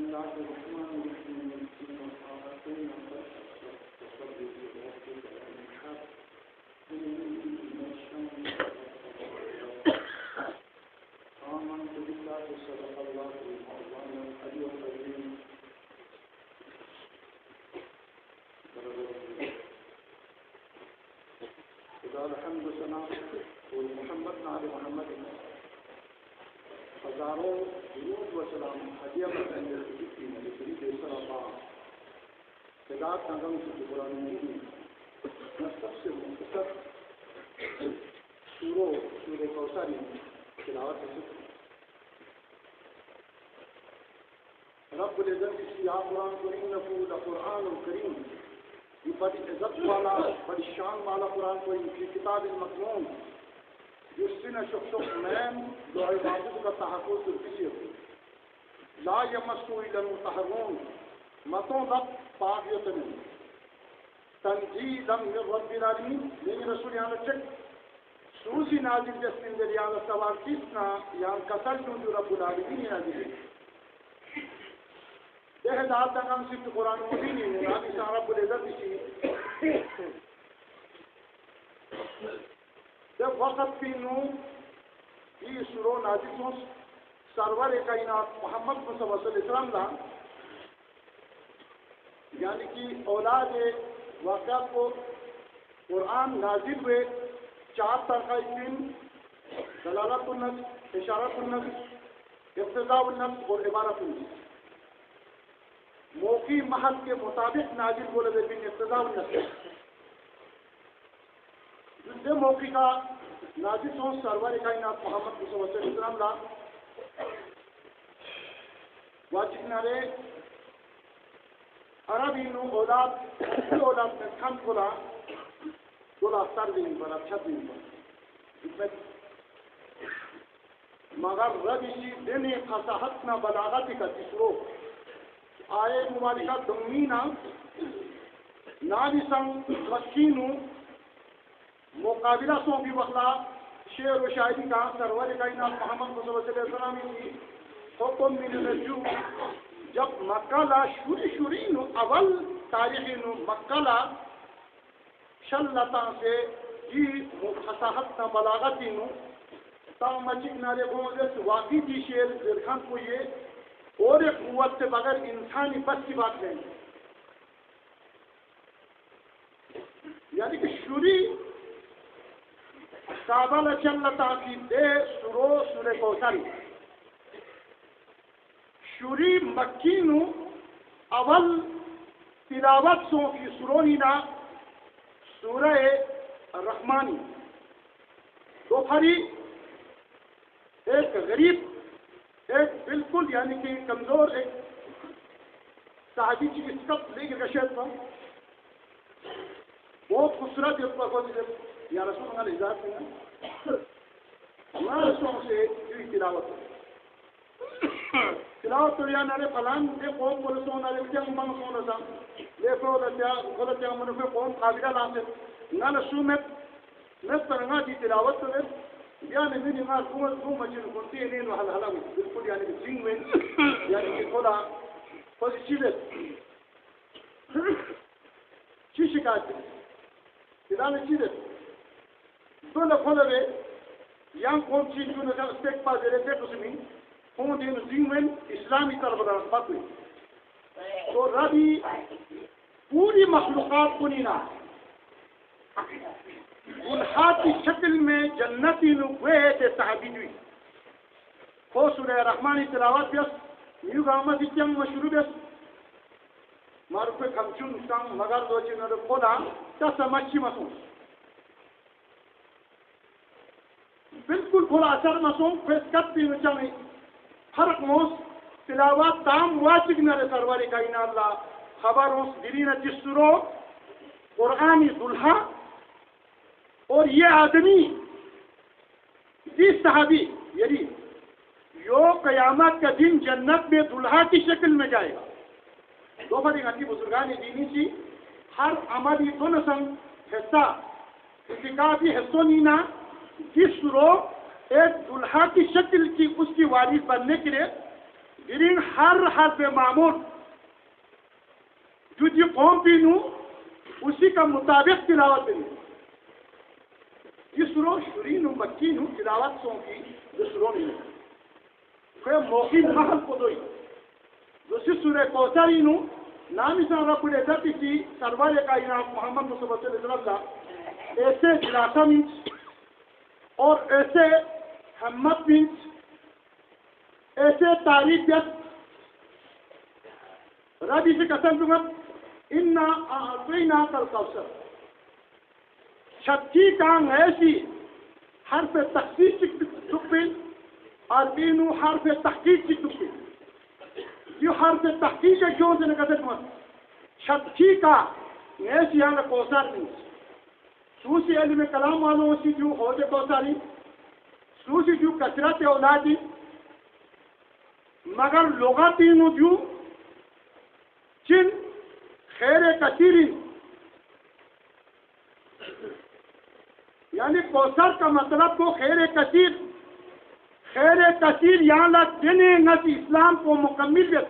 الله الرحمن الرحيم إن أعطينا وصلي بربك والمحاب آمنت بالله صدق الله مولانا العلي العظيم خدا الحمد ثنا محمد نال محمد ہزاروں درود و سلام ہدیہ کرنے کی نبی صلی اللہ خدا نظم سے قرآن مجید سب سے مختصر سورہ کوثر تلاوت ہے رب العزت کی آپ قرآن کریم نفول قرآن الکریم یہ بڑی عزت والا بڑی شان والا قرآن کریم کی کتاب المکنون جس سے نہ شخص مین لوح محفوظ کا تحفظ کسی لا یمسو الا المطہرون متوں رب پاکیت نہیں تنزیلا من رب العالمین لیکن رسول یہاں چک سوزی نازل جسن در یہاں سوال کسنا یہاں کسل جو رب العالمین نازل ہے یہ ہدایت کا نام صرف قرآن مبین ہے نبی صلی رب العزت کی جب وقت کی نو یہ سورو نازل سرور کائنات محمد صلی اللہ علیہ وسلم لا یعنی کہ اولاد واقعات کو قرآن نازل ہوئے 4 طرح دن دلالت النفس اشارت النفس اقتضاء النفس اور عبارت النفس موقع محل کے مطابق نازل بولے لیکن اقتضاء النفس جس سے موقع کا نازل ہوں سرور کائنات محمد صلی اللہ علیہ وسلم لا واجب نارے عربی نو اولاد میں کھن کھلا دولا سر دین پر اچھا دین پر مگر ربی دینی فصاحتنا بلاغتی کا تسرو آئے مبارکہ دمینا نابسن مکینو مقابلہ سو بھی وقلا شعر و شاعری کا سرور کائنات محمد صلی اللہ علیہ وسلم کی حکم من الرجوع جب مکہ لا شوری نو اول تاریخی نو مکہ لا شلتا سے جی فصاحتنا بلاغتی نو تا مچک نارے گوزس واقعی دی شعر زرخان کو یہ اور ایک قوت سے بغیر انسانی بس کی بات نہیں یعنی کہ شوری کابل چلتا کی دے سورہ کوثر شوری مکینو اول تلاوت سو کی سرونی نا سورہ رحمانی دوپہری ایک غریب ایک بالکل یعنی کہ کمزور ایک صحابی کی اسکت لے کے گشت تھا بہت خوبصورت یا رسول اللہ علیہ وسلم اللہ رسول سے تلاوت تلاوت تو یا نارے فلان دے قوم کو رسول اللہ علیہ وسلم سونا تھا لے فلو رسیا غلط یا منفع قوم قابلہ لاسے نہ رسول میں نسترنا دی تلاوت تو يعني من ما هو مجنون كونتينين وهالهلاوي بالكل يعني بالجنوين يعني كذا فوزيشيلت شو شكاية إذا أنا شيلت دولا فلبي يان قوم شيء جو نجار استيك بعد ذلك تسمين هم دين الجنوين إسلامي تربنا باتوي تو ربي پوری مخلوقات بنینا گلہا کی شکل میں جنتی نوے تے صحابی دوی خو سورہ رحمانی تلاوت بیس نیو گاما دیتیم مشروع بیس مارو پہ کمچون سام مگر دوچی نرو خدا تا سمچی مسون بالکل کھلا اثر مسون فیسکت بھی نچامی فرق موس تلاوت تام واجب نرے سروری کائنات اللہ خبر اس دلین جسرو قرآنی دلہا اور یہ آدمی جس صحابی یعنی یو قیامت کا دن جنت میں دلہا کی شکل میں جائے گا دو بڑی گھنٹی بزرگان دینی سی ہر عملی دون سنگ حصہ کسی کا بھی حصہ نینا جس رو ایک دلہا کی شکل کی اس کی وارث بننے کے لیے گرین ہر حرف معمول جو جی قوم پینو اسی کا مطابق تلاوت دیں یہ سرو شرین و مکین ہوں تلاوت سوں کی جو سرو نہیں کوئی موقع محل کو دوئی دوسری سورہ کوثری نو نامی سان رب العزت کی سرور کائنات محمد مصطفیٰ صلی اللہ علیہ وسلم ایسے جلاسہ مینس اور ایسے ہمت مینس ایسے تعریفیت رب اسے قسم دوں گا اِنَّا أَعْطَيْنَاكَ الْكَوْثَرَ چھتی کان ایسی حرف تخصیص چکپن اور بینو حرف تحقیق چکپن یہ حرف تحقیق ہے کیوں سے قسم دوں چھتی کا ایسی یہاں کوثر نہیں سوسی علم کلام والوں سے جو حوض کوثری سوسی جو کثرت اولادی مگر لغتینو جو چن خیر کثیری یعنی کوثر کا مطلب کو خیر کثیر یہاں لگ دینے نتی اسلام کو مکملیت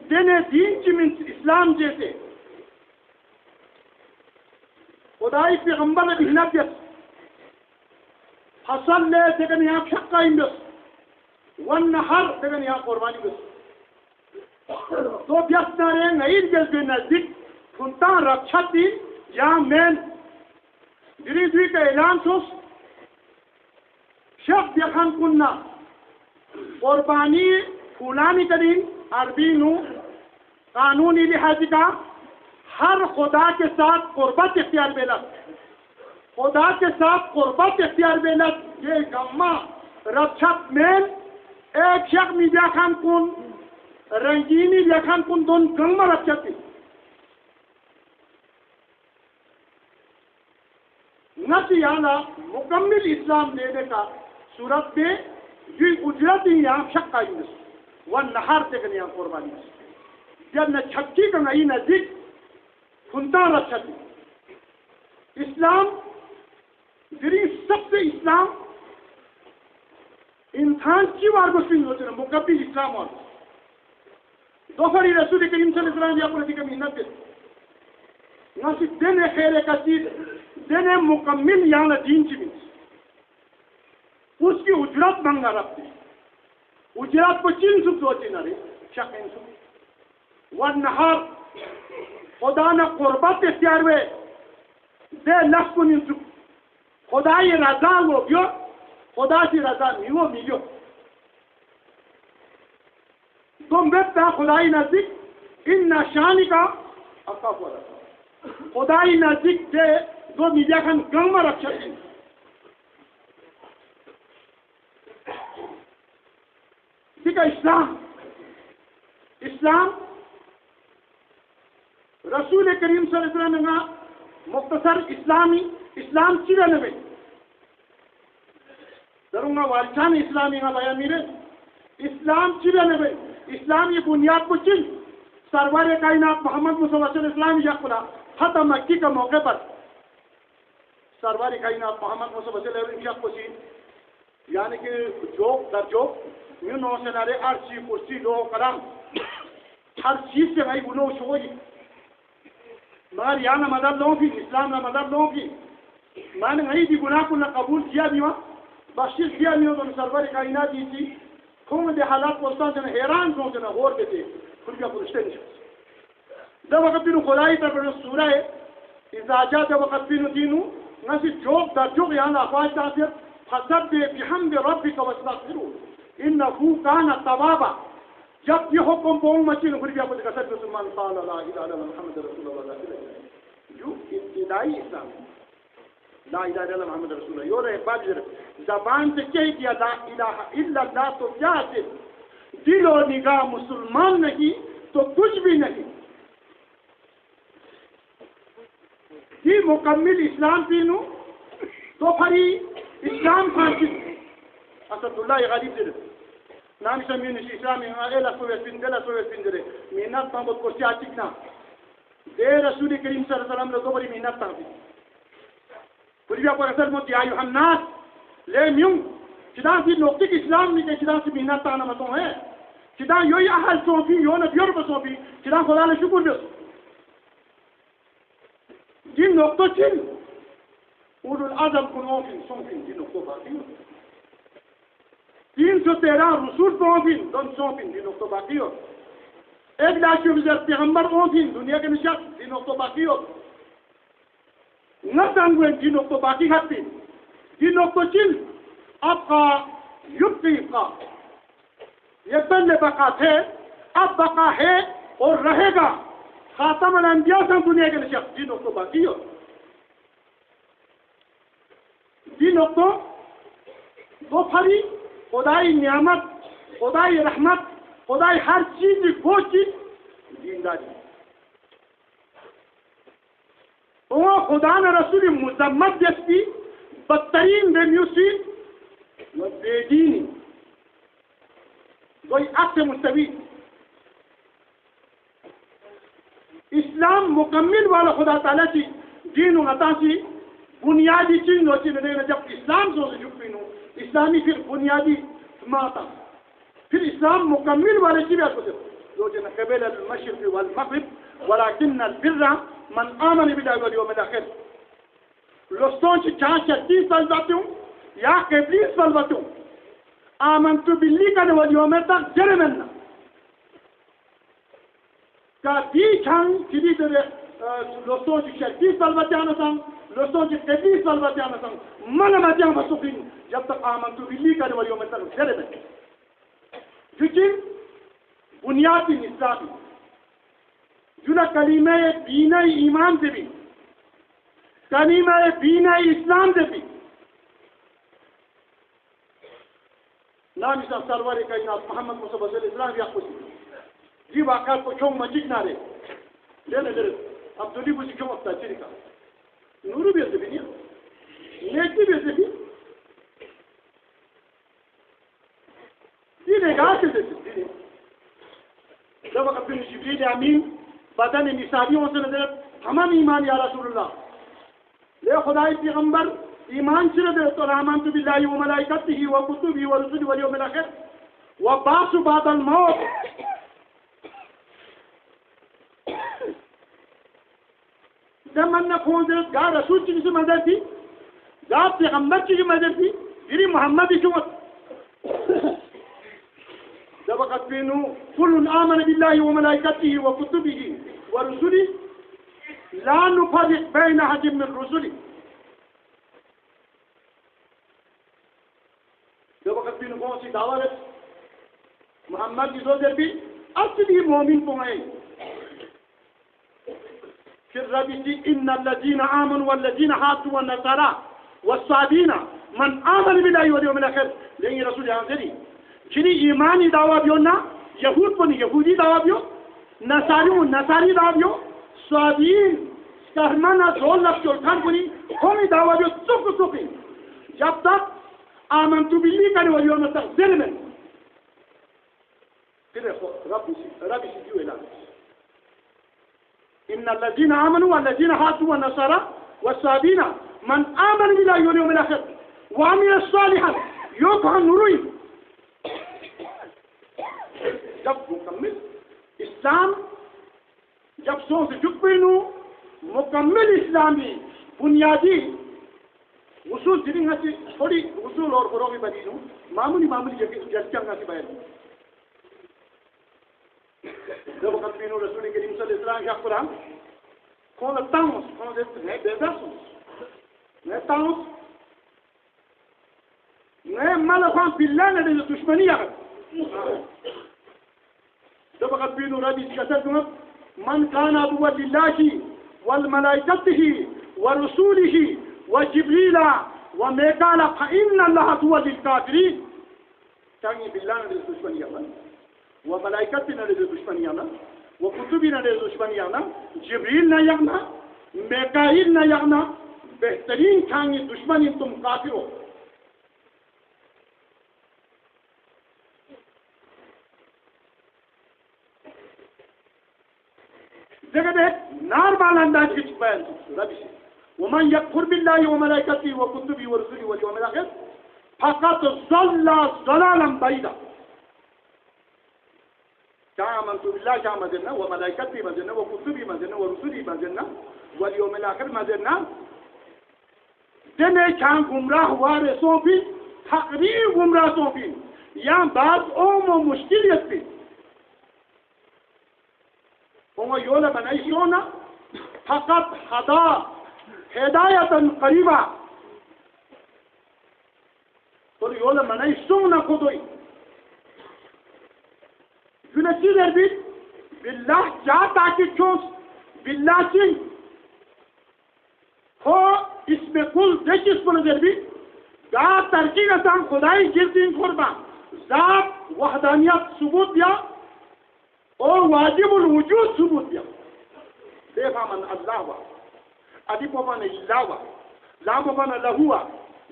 دینے دین کی من اسلام جیسے خدای پیغمبر بہنتیت حسن لے دیکھن یہاں شقہ بس والنہر دیکھن یہاں قربانی بس تو بیسنا رہے نئیر جل بے نزدیک کنتان رکشت دی یہاں مین دری دوی کا اعلان سوس شخص دیکھن کننا قربانی پھولانی کرین عربی نو قانونی لحاظی کا ہر خدا کے ساتھ قربت اختیار بیلت خدا کے ساتھ قربت اختیار بیلت یہ گمہ رکشت مین ایک شخص می دیکھن کن رنگینی لیکن کن دون گنگ میں رکھ جاتی نسی یہاں مکمل اسلام دینے کا صورت میں یہ اجرت ہی یہاں شک آئی نس وہ نہار سے گنے یہاں قربانی نس جب نہ چھکی کا نئی نزدیک کھنتا رکھ جاتی اسلام جری سب سے اسلام انسان کی وارگوشی ہوتے ہیں مکمل اسلام اور دوفری رسول کریم صلی اللہ علیہ وسلم یا محنت دیتے ناسی دن خیر کثیر دن مکمل یہاں دین کی بھی اس کی اجرت منگا رکھتے اجرت کو چین سب سوچی نہ رہے شک ان سب والنہار خدا نہ قربت اختیار ہوئے دے لفظ کو نہیں سب خدا یہ رضا ہو گیا خدا کی رضا نہیں ہو ملیو تم بیتا خدای نزدیک ان نشانی کا اقاف ہو رہا خدای نزدیک دے دو میڈیا کھن گنگ میں رکھ سکتے ٹھیک ہے اسلام رسول کریم صلی اللہ علیہ وسلم نے مختصر اسلام چیزیں نوے دروں گا والچان اسلامی کا بیان میرے اسلام چیزیں نوے اسلام یہ بنیاد کو چن سرور کائنات محمد مصطفیٰ صلی اللہ علیہ وسلم یا فتح مکی کے موقع پر سرور کائنات محمد مصطفیٰ صلی اللہ علیہ وسلم کو چن یعنی کہ جوک در جوک یوں سے نارے عرصی کرسی لوہ کرم ہر چیز سے بھائی گنو شوئی مگر یا نہ مدد لوں کی اسلام نہ مدد لوں کی میں نے نہیں دی گناہ کو نہ قبول کیا بھی وہاں بخشش کیا بھی ہو تو سرور کائنات دی تھی کھوں دے حالات پوچھتا جنہیں حیران کھوں جنہیں غور دیتے کھل کیا پرشتے نہیں جب وقت پینو خدای پر پر سورہ ازاجہ جب وقت پینو دینو نسی جوک در جوک یہاں افواج تاثیر فصد دے بحمد ربی کا وصلہ کرو انہو کانا توابا جب یہ حکم پہنگ مچین کھل کیا پرشتے قصد مسلمان قال لا الہ الا محمد رسول اللہ جو ابتدائی اسلام لا الہ الا محمد رسول اللہ یہ رہے باجر زبان سے کہہ دیا لا الہ الا اللہ تو کیا ہے دل و نگاہ مسلمان نہیں تو کچھ بھی نہیں یہ مکمل اسلام تینوں تو پھری اسلام خانچی اسد اللہ غریب دل نامی سمینش اسلامی ایلا سویت پندرے محنت محمد کو سیا چکنا دے رسول کریم صلی اللہ علیہ وسلم لگو بری محنت تاں فریا پر اثر موت یا ایوہ الناس لے میوں چدا سی نوکتک اسلام نہیں کہ چدا سی محنت تانا متوں ہے كدا يوي أهل صوفي يونا بيرب صوفي كدا خدا لشكر بس دي نقطة تل أولو الأدب كنوفين صوفين دي نقطة باقية دين ستيرا رسول صوفين دون صوفين دي نقطة باقية ایک لاکھ بزر پیغمبر صوفين دنیا کے نشاط دي نقطة باقية نتنوين دي نقطة باقي حتى دي نقطة تل أبقى يبقى یہ پہلے بقا تھے اب بقا ہے اور رہے گا خاتم الانبیاء سے دنیا کے نشق دین نقطہ باقی ہو دین نقطہ دو پھری خدای نعمت خدای رحمت خدای ہر چیز وہ چیز دینداری وہ خدا نے رسول مذمت جستی بدترین بے میوسی و بے دینی کوئی عکس مستوی اسلام مکمل والا خدا تعالیٰ کی دین و عطا کی بنیادی چیز ہوتی ہے جب اسلام سے جھکینو اسلامی پھر بنیادی ماتا پھر اسلام مکمل والے کی بات ہوتے جو جن قبل المشرق والمغرب ولكن البر من آمن بالله واليوم الآخر لستون کی چاہ چلتی سلباتوں یا قبلی سلباتوں آمنت بالله كان واليوم تك جرمنا كدي كان كدي ده لوستون شكدي سالباتيانا سان لوستون كدي سالباتيانا سان من ما جام بسوقين جب تک آمنت بالله كان واليوم تك جرمنا لكن بنياد الإسلام جنا كلمة دين إيمان دبي كلمة دين إسلام دبي نام اسلام سرور کائنات محمد مصطفی صلی اللہ علیہ وسلم جی واقعات کو چون مجید نہ رہے لینے در عبداللی بوزی کیوں اپتا چیری کا نورو بھی ایسے بھی نہیں نیکی بھی ایسے بھی یہ نگاہ سے دیتے جب وقت بن جبریل امین بدن نسابیوں سے نظر تمام ایمان یا رسول اللہ لے خدای پیغمبر ایمان شرد تو آمنت بالله وملائکته وكتبه ورسله واليوم الاخر وبعث بعد الموت زمان نكون ذلك قال رسول کی مدد تھی قال پیغمبر کی مدد تھی یعنی محمد کی جب وقت بینو كل آمن بالله وملائکته وكتبه ورسله لا نفرق بين أحد من رسله جب وقت بھی نکون سی دعویٰ ہے محمد کی زوجر بھی اصلی مومن کو ہیں پھر ربی جی ان الذین آمنوا والذین حادوا والنصارى والصابین من آمن بالله واليوم الآخر لیکن رسول یہاں سے چنی ایمانی دعویٰ بیو نا یہود پنی یہودی دعویٰ بیو نصاری دعویٰ بیو صابین کہرمانا زول لفظ چلکان پنی ہومی دعویٰ بیو سکھی جب تک آمنت بالله كان واليوم تغفر من كده ربي سيديو إلى إن الذين آمنوا والذين هادوا والنصارى والصابين من آمن بالله واليوم الآخر وعمل صالحا يوقع نورين جب مكمل اسلام جب سو سے جکبینو مکمل اسلامی بنیادی اصول جنہیں ہاں تھوڑی اصول اور فروغی بدینو معمولی جلسیاں ہاں سے بیان جب وقت بینو رسول کریم صلی اللہ علیہ وسلم کا قرآن کون estamos کون ہے بیدرسون میں estamos میں مالفان بالله ندی دشمنی آگت جب وقت بینو ربی کسر من كان عدوا لله والملائكته ورسوله وجبريل وميكال فإن الله هو للكافرين كان بالله ندي دشمنيانا وملائكتنا ندي دشمنيانا وكتبنا ندي دشمنيانا جبريل نا يغنا ميكائيل نا يغنا بهترين كان دشمني تم كافرون جگہ نار بالا انداز کی بیان ربی سے ومن يكفر بالله وملائكته وكتبه ورسله واليوم الآخر فقد ضل ضلالا بعيدا كان آمنت بالله كان مزلنا وملائكته مزلنا وكتبه مزلنا ورسله مزلنا واليوم الآخر مزلنا دنے كان گمراہ وارے سوپی تقریر گمراہ سوپی یا بعض اوم و مشکلیت بھی وما يولا من أيشونا فقط هدا هداية قريبة قل يولا من أيشونا خدوي يونسي دربيت بالله جاتا كي چوس بالله چين هو اسم كل دش اسم دربيت دا تركي قسم خداي جلدين قربان ذات وحدانيات ثبوت دیا اور واجب الوجود ثبوت دیا دیکھا من اللہ وا ادی پوپن اللہ وا لا پوپن لہوا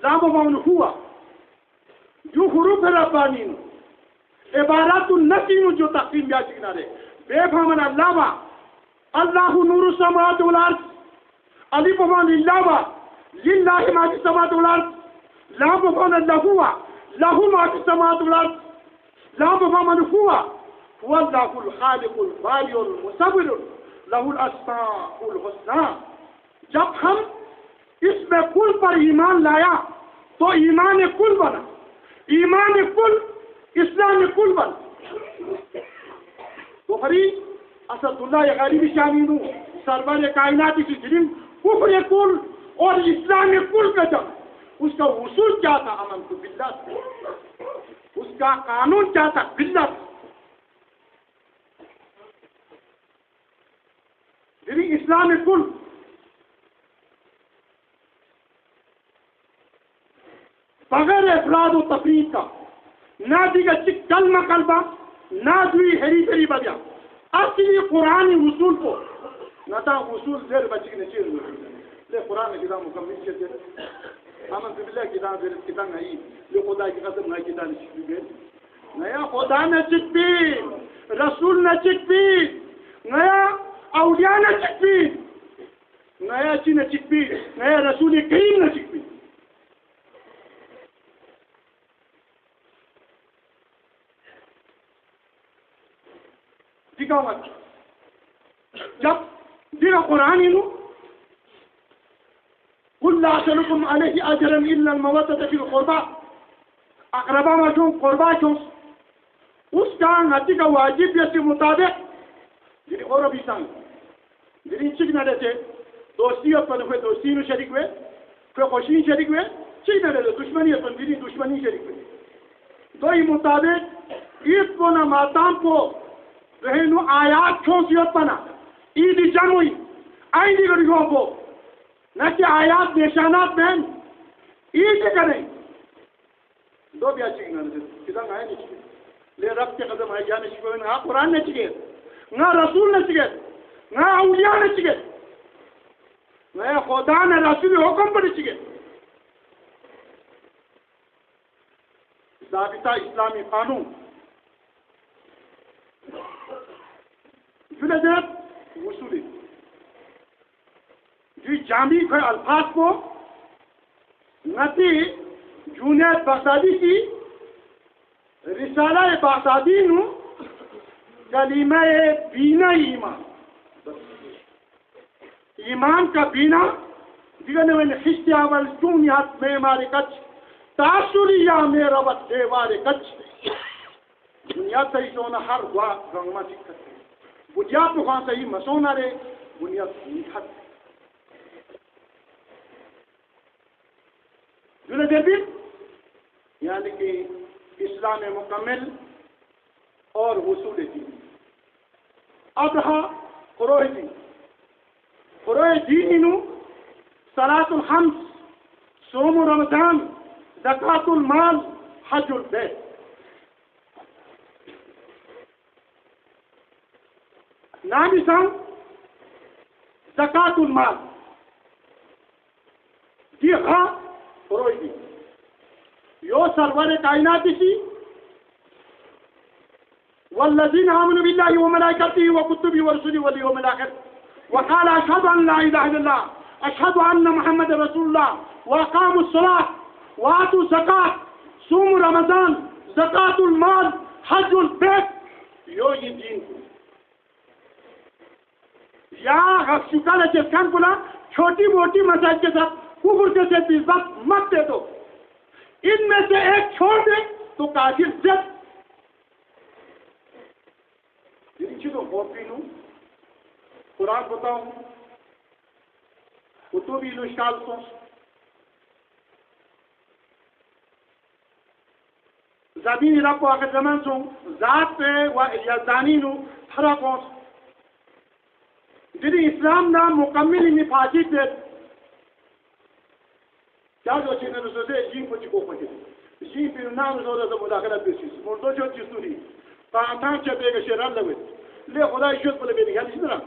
لا پوپن ہوا جو حروف ربانی عبارات النفی جو تقسیم یا چکنا رہے دیکھا من اللہ وا اللہ نور السماوات والارض ادی پوپن اللہ وا للہ ما فی السماوات والارض لا پوپن لہوا له ما في السماوات والارض لا پوپن ہوا هو الله الخالق البارئ المصور له الاسماء الحسنى جب ہم اس میں کل پر ایمان لایا تو ایمان کل بنا ایمان کل اسلام کل بنا تو خری اسد اللہ غریبی شامینو سرور کائنات کی جرم کفر کل اور اسلام کل کا جب اس کا اصول کیا تھا امن کو باللہ اس کا قانون کیا تھا باللہ یعنی اسلام کل بغیر افراد و تفرید کا نہ دیگر چک کلمہ کلبہ نہ دوی ہری پری بجا اصلی قرآنی اصول کو نہ تا اصول زیر بچی نے چیز لے قرآن کتاب مکمل چیز دے آمن باللہ کتاب نہیں لے خدا کی قسم نہ کتاب چک بھی نیا خدا نے چک بھی رسول نے چک بھی نیا اولیاء نے چک بھی نیا چی نے چک بھی نیا رسول کریم نے چک بھی دیکھا مت جب دیکھا قرآن ہی نو قل لا أسألكم عليه أجرا إلا المودة في القربى اقربا ما چون قربا چون اس کا نتی کا واجب یا سے مطابق جنہیں اور ابھی سانگ جنہیں چک نہ رہتے دوستی اپن ہوئے دوستی میں شریک ہوئے پھر خوشی شریک ہوئے چک نہ رہتے دشمنی اپن جنہیں دشمنی شریک ہوئے دو ہی مطابق عید کو نہ ماتام کو رہنو آیات چھو سیت پنا عید جنوی آئین دی گریوں کو نہ کہ آیات نشانات بہن عید کریں دو بھی اچھی گنا کتاب آئے نہیں چکے لے رب کے قدم آئے جانے چکے نہ قرآن نے چکے نہ رسول نے چکے نہ اولیاء نے چکے نہ خدا نے رسول حکم پر چکے ضابطہ اسلامی قانون جنجت وصولی جی جامعی کے الفاظ کو نتی جنید بغدادی کی رسالہ بغدادی نو کلمہ بینا ایمان ایمان کا بینا دیگر نے خشتی اول چونیات میں مارے کچ تاثری یا میرا وقت دیوارے کچ بنیاد صحیح سونا ہر ہوا رنگما چکت بنیاد تو خان صحیح مسونا رے بنیاد نکھت جنہیں دربیت یعنی کہ اسلام مکمل اور وصول دین اضحیٰ فروع دین فروع دین صلاة الخمس صوم رمضان زکاة المال حج البیت نامسان زکاة المال دی خواہ فروع دین یو سرور کائنات سی والذین آمنوا باللہ وملائکته وکتبه ورسله والیوم الآخر وقال اشهد ان لا اله الا الله اشهد ان محمد رسول الله واقاموا الصلاة وآتوا الزکاة صوم رمضان زکاة المال حج البیت یو یہ دین کو یا شکل چسکن کلا چھوٹی موٹی مسائل کے ساتھ کفر کے ساتھ عزت مت دے دو. ان میں سے ایک چھوڑ دے تو کافر زد جن چیزوں کو پینوں قرآن بتاؤں کتبی نشکال سو زمین رب و آخر زمان سو ذات پہ و یزدانی نو فرق ہوں جنہیں اسلام نا مکمل نفاذی پہ کیا جو چیزیں رسول سے جین کو چکو پکے جین پہ نام رسول سے مداخلت بیسیس مردو جو چیزوری تانتان چپے گا شیران لگے لے خدا شد بلے بیدی خیال اسی طرح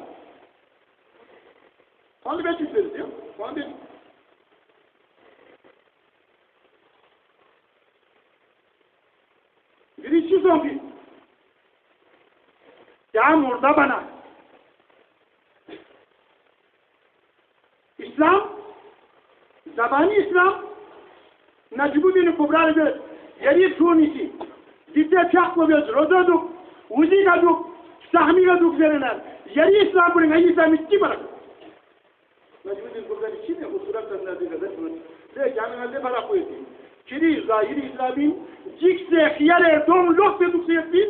کون بیچی پھرتے ہیں کون بیچی میری چیزوں کی کیا مردہ بنا اسلام زبانی اسلام نجیب الدین کبرا رجل یری سونی سی دیتے چاک کو بیز روزہ دو وزی کا دو سہمی کا دو زیرنار یری اسلام پڑھیں گا یہ اسلامی کی برک نجیب الدین کبرا رجل چیز ہے خصورت کرنا دے گا لے جانے والے بھرا کوئی تھی چیری ظاہری اسلامی جیک سے خیال دوم لوگ پہ دکھتے تھی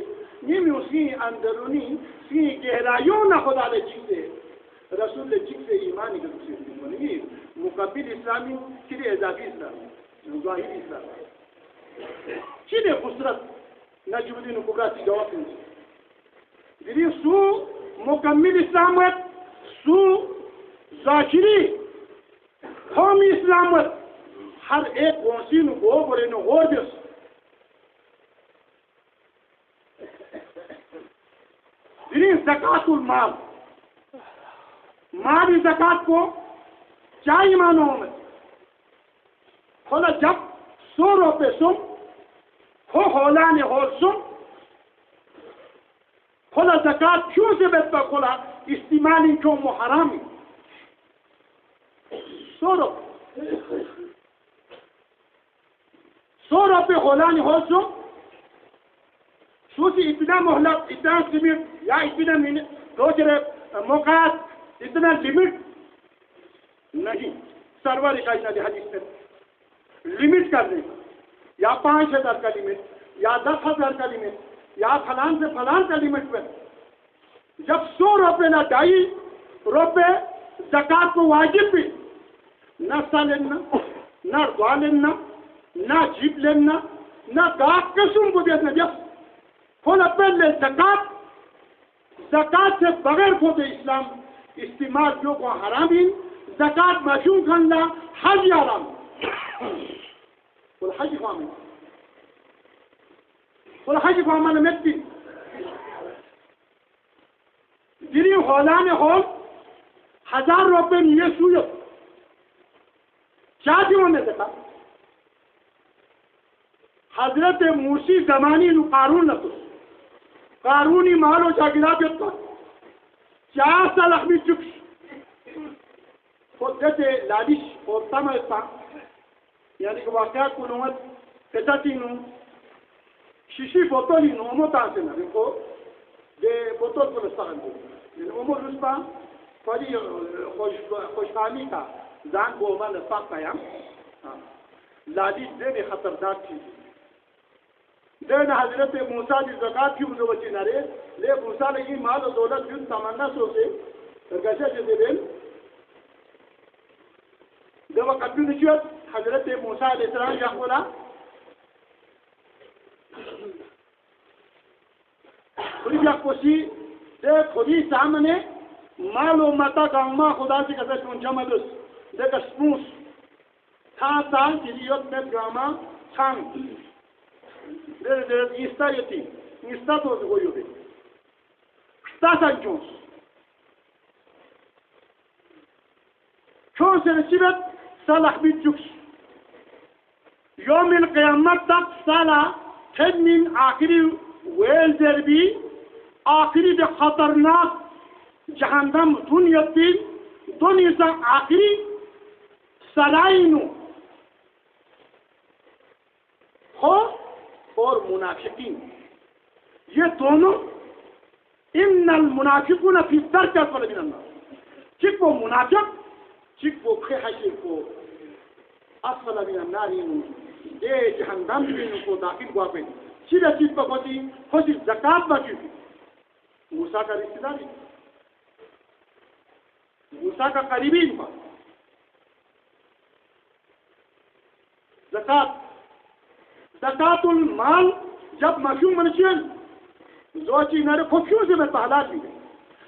نیمی اسی اندرونی سی گہرائیوں نہ خدا لے جیک سے رسول لے جیک سے ایمانی کا دکھتے تھی منگی مقابل اسلامی چیری اضافی اسلامی ظاہری اسلامی چیری خصورت نجیب الدین کبرا سی جواب دیں دیری سو مکمل اسلامت سو ظاہری قومی اسلامت ہر ایک وانسین کو برے نو غور دیس دیری زکاة المال مالی زکاة کو چاہی مانو میں کھولا جب 100 روپے سم کھو ہولانے ہول سم کھولا زکاة کیوں سے بیتا کھولا استعمالی کیوں محرامی 100 روپے ہولانی ہول سم سوچی اتنا محلت اتنا سمیٹ یا اتنا روچ رہے موقعات اتنا لیمٹ نہیں سرور اکائی حدیث میں لیمٹ کر دیں یا 5,000 کا لیمٹ یا 10,000 کا لیمٹ یا فلان سے فلان کا لیمٹ پر جب 100 روپے نہ 2.5 روپے زکاة کو واجب بھی نہ سا لینا نہ دعا لینا نہ جیب لینا نہ داغ قسم کو دینا جب کھولا پہلے زکاة سے بغیر خود اسلام استعمال جو کو حرامین زکاة مشون کھنلا حج حرام والحج فامن والحج فامن مکتی دیری ہولان ہول 1000 روپے نیے سویو کیا دیوں نے دیتا حضرت موسی زمانی نو قارون نتو قارونی مالو چاگلا بیتا 4 سال اخمی چکش خود دیتے لالش اور تمہتا یعنی کہ واقعات کو نومت کتاتی نو شیشی بوتولی نو امو تانسے نا دیکھو دے بوتول کو نستغن دو یعنی امو رسپا فری خوشحالی کا زان کو امان نستاق قیام لالش دے خطردار چیزی دین حضرت موسیٰ دی زکاة کیوں جو بچی نارے لے موسیٰ لگی مال و دولت جن تمنا سو سے گشہ جدے دین دے وقت بھی نشوت حضرت موسیٰ علیہ السلام یقولا خودی یقوسی دے خودی سامنے مال و متا گاؤں خدا سے کسا چون جمدس دے کسپوس تھا سال جلیوت میں گاما چھانگ ایستا یتی ایستا تو ہوئی ہوئی ایستا سنچونس چون سے نصیبت صالح بی چکس یوم القیامت تک سالہ تھد من آخری ویل در بھی آخری دے خطرناک جہنم دنیا سے آخری سلائنو ہو اور منافقین یہ دونوں ان المنافقون فی الدرک اسفل من النار. چک وہ منافق چک وہ خیحشی کو اسفل من النار دے جہنم میں کو داخل ہوا پہ چیزیں چیز پر ہوتی خوشی زکات باقی تھی. موسیٰ کا رشتہ داری موسیٰ کا قریبی ہوا زکات المال جب مشہور منشین زوچی نارے خوشیوں سے میں حلال بھی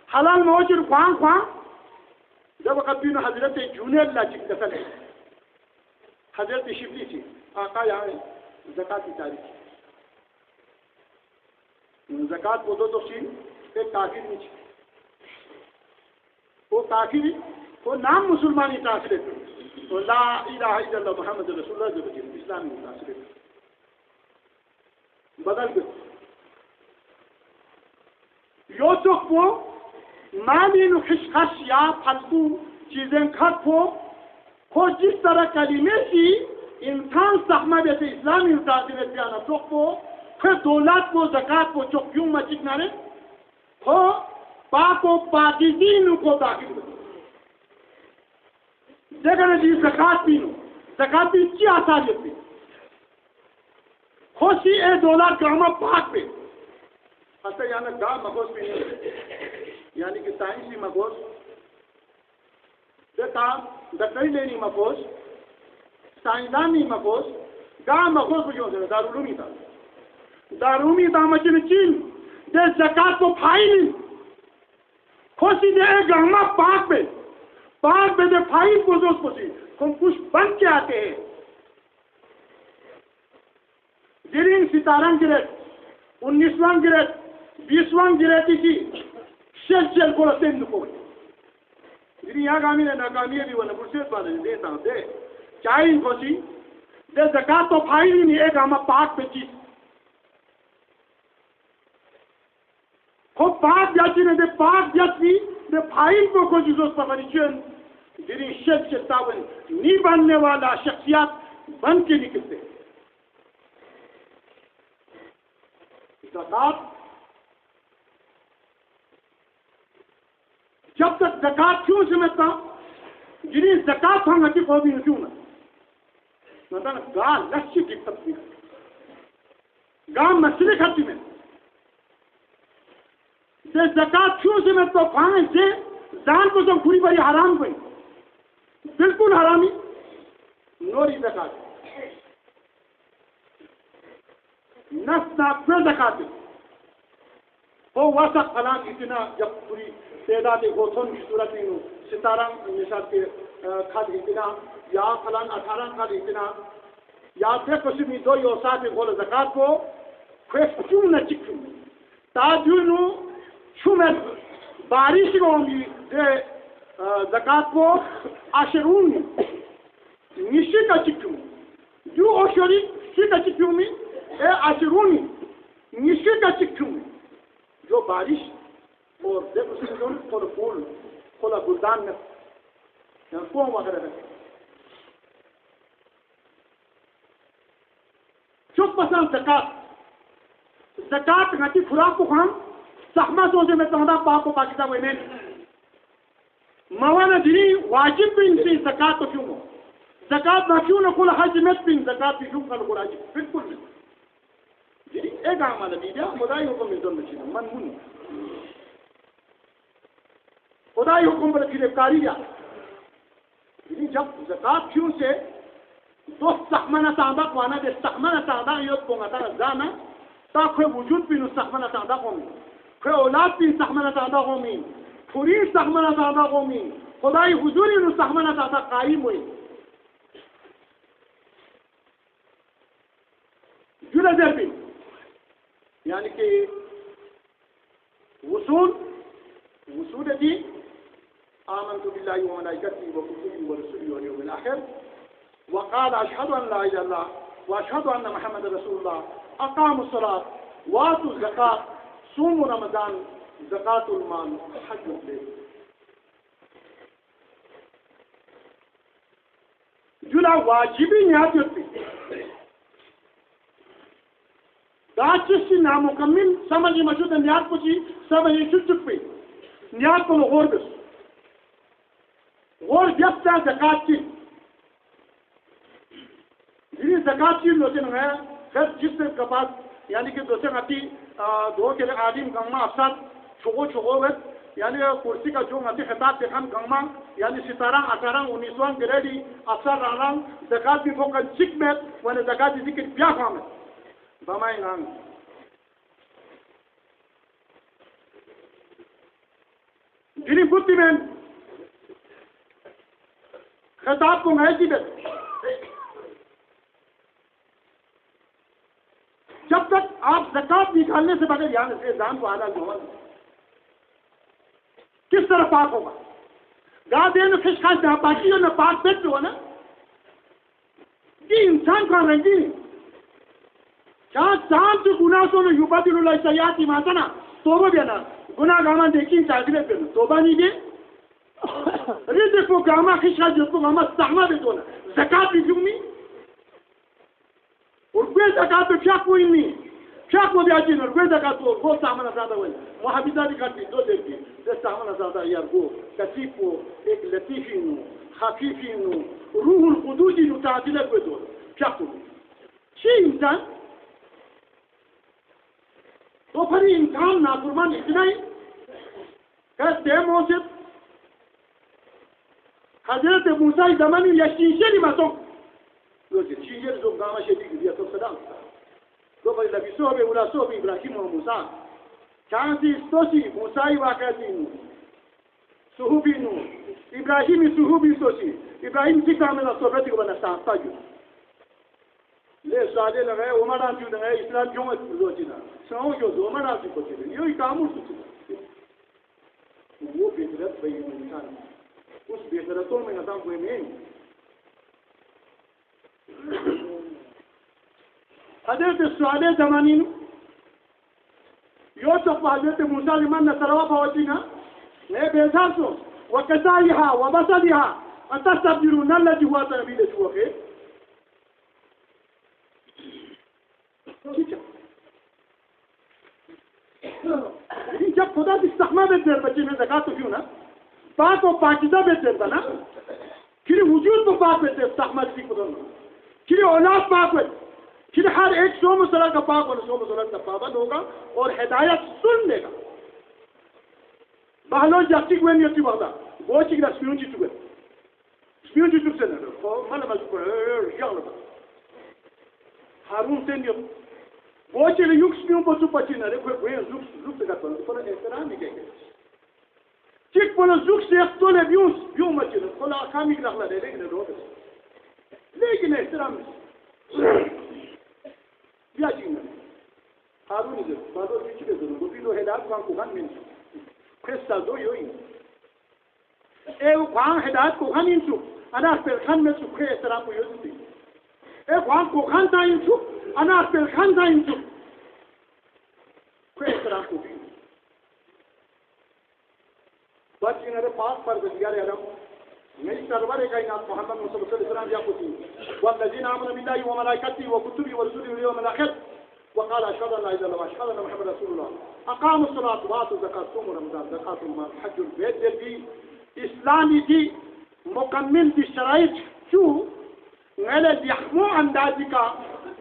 حلال موچر خواہاں جب وقت بھی حضرت جونی اللہ چک دسل ہے حضرت شبلی تھی آقا یہاں زکات کی تاریخ زکات کو دو تفصیل ایک کافر نہیں وہ کافر وہ نام مسلمانی ٹرانسلیٹ تو لا الہ الا اللہ محمد رسول اللہ جو اسلامی ٹرانسلیٹ بدل گئے یو چک وہ مانی خشخش یا پھلتو چیزیں کھٹ ہو جس طرح کلمے کی انسان سخمہ جیسے اسلامی ٹرانسلیٹ پیانا چک وہ پھر دولت کو زکات کو چوکیوں میں چکنا رہے ہو پاک و پاکیزین کو داخل کرو دیکھنا جی زکات بھی کی آسانیت پہ خوشی اے دولت گاما پاک پہ اصلا یعنی گاہ مگوز پہ نہیں یعنی کہ سائنسی مگوز دیکھا دکڑی لینی مگوز سائنسدانی مگوز گاہ مگوز پہ جو دارالعلومی تھا دارومی دامچن چین دے زکات کو پھائی نہیں خوشی دے گہما پاک پہ دے پھائی بزرگ خوشی ہم کچھ بن کے آتے ہیں گرین ستارہ گریٹ 19واں گریٹ 20واں گریٹی کی شیل کو رسین کو گری یہاں گامی نے ناکامی بھی وہ نبرسیت والے دیتا ہوں دے چاہیے خوشی دے زکات تو پھائی نہیں ایک گہما پاک پہ چیز خب پاک جاتی نے دے پاک جاتی دے پھائل کو کوئی جزوز پاکریچن جنہی شد شتاون نی بننے والا شخصیات بن کے نکلتے زکات جب تک زکات کیوں سمجھتا جنہی زکات ہم ہتی کو بھی کیوں نہ مثلا گاہ لشی کی تبدیل گاہ مسئلے کھتی میں سے زکات کیوں سے میں تو کھانے سے جان کو جو پوری بڑی حرام ہوئی بالکل حرامی نوری زکات نفس ناپنے زکات وہ واسق فلان اتنا جب پوری تعداد گوتھون کی صورت میں ستارہ مثال کے کھاد اتنا یا فلان 18 کھاد اتنا یا پھر کسی بھی دو یا ساتھ بول زکات کو پھر کیوں نہ چکھوں تاجونو شمل بارش کو دے زکات کو عشرون نشی کا چکھوں جو اشوری سی کا چکھوں میں اے عشرون نشی کا چکھوں جو بارش اور دیکھ اس میں تھوڑا پھول تھوڑا گلدان میں یا قوم وغیرہ رکھے چپ پسند زکات نتی خوراک کو خان سخمہ سوچے میں تمہارا پاک و پاکستہ ہوئے میں موانا جنی واجب بھی انسی زکات تو کیوں ہو زکات نہ کیوں نہ کل حجمت بھی زکات بھی کیوں کل قرآن بالکل نہیں جنی ایک عمال بیدیا خدای حکم ازن نشینا من منی خدای حکم پر گرفتاری یا یعنی جب زکات کیوں سے دو سخمانہ تعداد وانا دے سخمانہ تعداد یوت کو مطا زانا تا کوئی وجود بھی نو سخمانہ تعداد ہومی کوئی اولاد بھی سخمانہ تعداد ہومی پوری سخمانہ تعداد ہومی خدای حضوری نو سخمانہ تعداد قائم ہوئی جلہ در بھی یعنی کہ وصول دی آمنت بالله وملائكته وكتبه ورسله واليوم الآخر وقال أشهد أن لا إله إلا الله وأشهد أن محمد رسول الله أقاموا الصلاة وآتوا الزكاة صوموا رمضان زكاة المال حج البيت جلا واجبی نهایت ہوتی داچس نامکمل سمجھ مجھے نیات پچی سب چک پہ نیات کو غور بس غور جب زکات کی جی زکات کی لوچن ہے پھر جس کے پاس یعنی کہ دوسرے اتی دو کے عالم گنگما افساد چھوگو چھوگو ہے یعنی کرسی کا جو اتی خطاب دیکھن گنگما یعنی 17 18 19 گریڈی افسر رانا زکات بھی فوق چک میں ون زکات ذکر بیا کام ہے بامائیں نام جنہیں بودی میں خطاب کو میں جیبت جب تک آپ زکات نکالنے سے بغیر یہاں سے دام کو آلہ محمد کس طرح پاک ہوگا گا دین خش خاص جہاں پاکی ہو نہ پاک پیٹ ہو نا یہ انسان کا رنگی چاند چاند جو گناہ سو نے یوبا دل اللہ سیاحتی ماتا نا توبہ بھی نا گناہ گاما دیکھیں چاہتے پہ توبہ نہیں دے رزق کو گاما خش خاص جو کو گاما سہما بھی دو نا زکات بھی کیوں نہیں اور کوئی زکات تو کیا کوئی نہیں کیا کو بھی آجی نر کوئی زکات تو وہ سامان زیادہ ہوئی محبیدہ بھی کرتی دو دیکھتی جس سامان زیادہ یار وہ کسیب کو ایک لطیفی نو خفیفی نو روح القدوسی نو تعدیلہ کوئی دو کیا کو بھی چی انسان تو پھر انسان نافرمان اتنا ہی کہ دیم ہو سے حضرت موسیٰ زمانی یا شیشے نہیں ماتوں لو چیزیں جو گاما شدی گیا تو صدا تو بھائی لبی صحبے اولا صحبے ابراہیم و موسیٰ چانسی سوسی موسیٰ واقعی نو صحبی نو ابراہیمی صحبی سوسی ابراہیم سکتا میں صحبتی کو بنا سانتا جو لے سادے لگئے عمران جو لگئے اسلام کیوں لو چینا سنو جو دو عمران جو کو چینا یہ کامل سوچنا وہ بہترت بھئی انسان اس بہترتوں میں نظام کوئی میں حضرت صالح زمانین یوسف حضرت موسیٰ لمن نصروا فوجینا میں بیزار سو وکسائها وبصدها اتستبدلون الذي هو تنبیل شو خیر لیکن جب خدا استحمہ بیتر بچے میں زکاة تو کیوں نا پاک و پاکیزہ بیتر بنا پھر وجود کو پاک بیتر استحمہ سی خدا نا پھر اولاد پاک بیتر پھر ہر ایک 100 مسئلہ کا پاک اور 100 مسئلہ کا پابند ہوگا اور ہدایت سن لے گا بہلو جاتی کوئی نہیں ہوتی وقتا وہ چیز گا سپیون چیز چکے سپیون چیز چکے نا مالا مجھے یا لگا ہارون سے نہیں وہ چیز یوک سپیون پچو پچی نا رے کوئی زوک سے گا تو احترام نہیں کہے گا چیک پولا زوک سے اختولے بیون مچی نا پولا اکامی کی رخلا دے لیکن احترام نہیں بیا چینا ہارونی دے بادو بیچ کے ضرور گوپی لو ہدایت وہاں کو گھن منسو خیستا دو یوئی اے وہاں ہدایت کو گھن انسو انا پر خان میں سکھے احترام کو یوزن دی اے وہاں کو گھن تا انسو انا پر خان تا انسو کوئی احترام کو بھی بات چینا رے پاک پر بزیار علم میری سرور کائنات محمد صلی اللہ علیہ وسلم یا قطی والذین آمنوا بالله وملائکته وكتبه ورسله واليوم الآخر وقال اشهد ان لا اله الا الله واشهد ان محمد رسول الله اقاموا الصلاة واتوا الزكاة صوموا رمضان زكاة المال حج البيت دي اسلامی دی مکمل دی شرائط شو غیر یحمو اندازی کا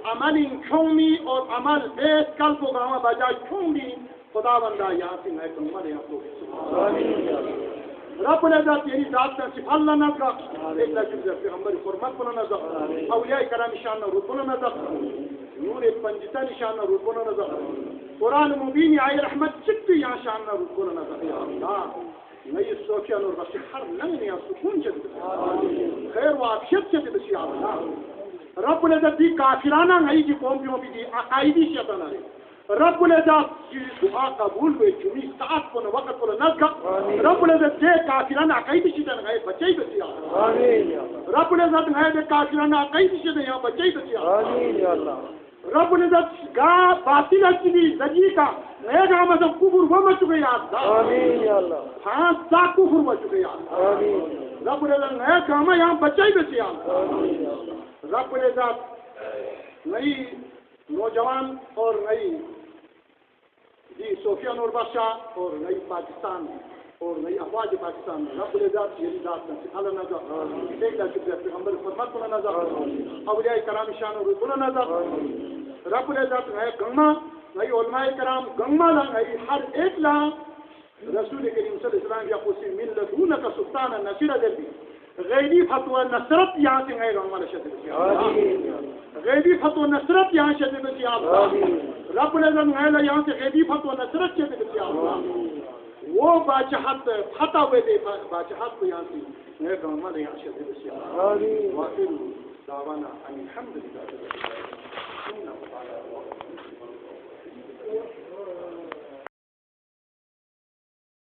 عمل چھومی اور عمل بیت کل کو گاما بجائے چھومی خدا بندہ یہاں سے میں کہوں گا یہاں کو آمین رب العزت یعنی ذات کا صفات اللہ نظر ایک لازم سے پیغمبر فرمت بنا نظر اولیاء کرام نشان روح بنا نظر نور پنجتا نشان روح بنا نظر قرآن مبین آئی رحمت چکتی یہاں شان روح بنا نظر یا اللہ نئی سوچیان اور بس ہر لنگ نیا سکون چلتے خیر و عافیت چلتے بسی اللہ رب العزت دی کافرانہ نئی کی قوم بھی دی عقائدی شیطان آئے رب العزت کی دعا قبول ہوئے جمعی ساعت کو وقت کو نزگا رب العزت دے کافرانہ عقیدی شیطان غیر بچائی بسی اللہ رب العزت غیر دے کافرانہ عقیدی شیطان یہاں بچائی بسی اللہ رب العزت گا باطل اچھی زجی کا نئے گا مذہب کفر وہ مچکے یاد اللہ ہاں سا کفر مچکے یاد رب العزت نئے گاما یہاں بچائی بسی اللہ رب العزت نئی نوجوان اور نئی جی صوفیہ نور بادشاہ اور نئی پاکستان اور نئی افواج پاکستان رب العزت یہ ذات نصیب نظر ایک شکریہ پیغمبر فرمت کو نظر اولیاء کرام شان و رکن نظر رب العزت نئے گنگما نئی علماء کرام گنگما نئی ہر ایک لا رسول کریم صلی اللہ علیہ وسلم یا قصی من لدونک سلطان نصیر جلدی غیبی فتوہ نصرت یہاں سے گئے گنگما شدید غیبی فتوہ نصرت یہاں شدید کیا رب العزت نئے یہاں سے غیبی فتوہ نصرت شدید کیا وہ بادشاہت فتح ہوئے دے بادشاہت کو یہاں سے نئے گنگما یہاں شدید کیا واقعی دعوانا الحمدللہ